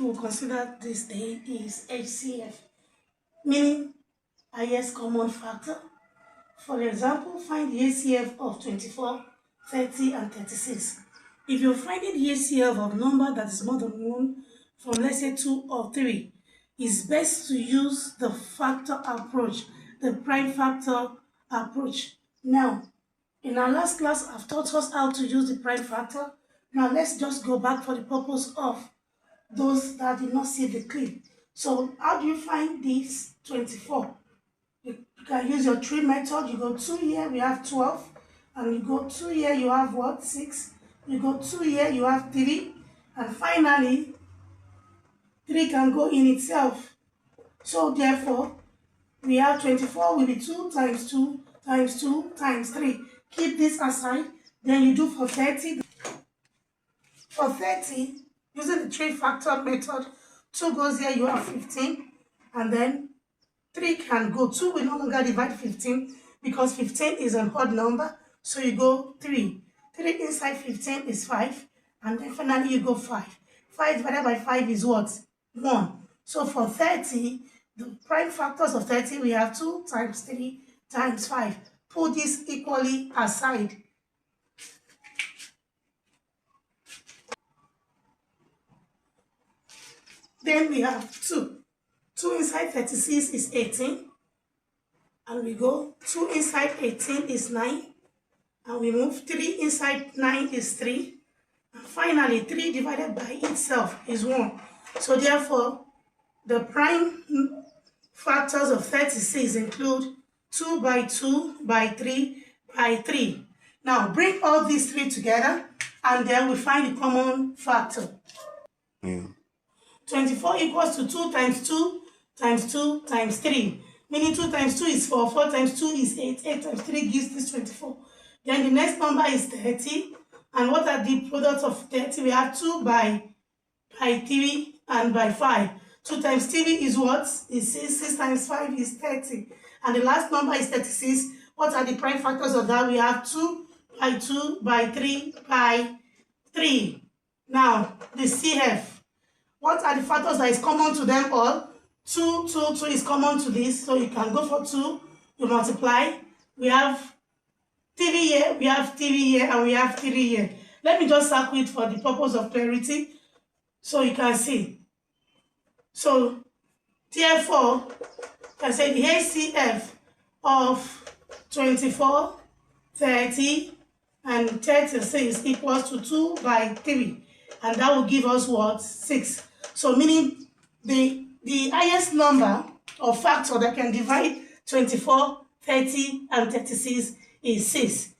we'll consider this day is H.C.F, meaning highest common factor. For example, find the H.C.F of 24, 30, and 36. If you're finding the H.C.F of number that is more than 1 from, let's say, 2 or 3, it's best to use the factor approach, the prime factor approach. Now, in our last class, I've taught us how to use the prime factor. Now, let's just go back for the purpose of those that did not see the clip. So, how do you find this 24? You can use your tree method. You go 2 here, we have 12. And you go 2 here, you have what? 6. You go 2 here, you have 3. And finally, 3 can go in itself. So therefore, we have 24 will be 2 times 2 times 2 times 3. Keep this aside. Then you do for 30. For 30, using the tree factor method, 2 goes here, you have 15. And then 3 can go. 2 will no longer divide 15 because 15 is an odd number. So you go 3. 3 inside 15 is 5. And then finally you go 5. 5 divided by 5 is what? 1. So for 30, the prime factors of 30, we have 2 times 3 times 5. Put this equally aside. Then we have 2. 2 inside 36 is 18. And we go 2 inside 18 is 9. And we move 3 inside 9 is 3. And finally, 3 divided by itself is 1. So therefore, the prime factors of 36 include 2 by 2 by 3 by 3. Now, bring all these 3 together, and then we find the common factor. 24 equals to 2 times 2 times 2 times 3. Meaning 2 times 2 is 4, 4 times 2 is 8, 8 times 3 gives this 24. Then the next number is 30. And what are the products of 30? We have 2 by 3 and by 5. 2 times 3 is what? Is 6. 6 times 5 is 30. And the last number is 36. What are the prime factors of that? We have 2 by 2 by 3 by 3. Now, the CF. What are the factors that is common to them all? 2, 2, 2 is common to this. So you can go for 2. You multiply. We have 3 here, we have 3 here, and we have 3 here. Let me just circle it for the purpose of clarity so you can see. So, therefore, I can say the H.C.F of 24, 30, and 36 equals to 2 by 3. And that will give us what? 6. So, meaning the highest number or factor that can divide 24, 30, and 36 is 6.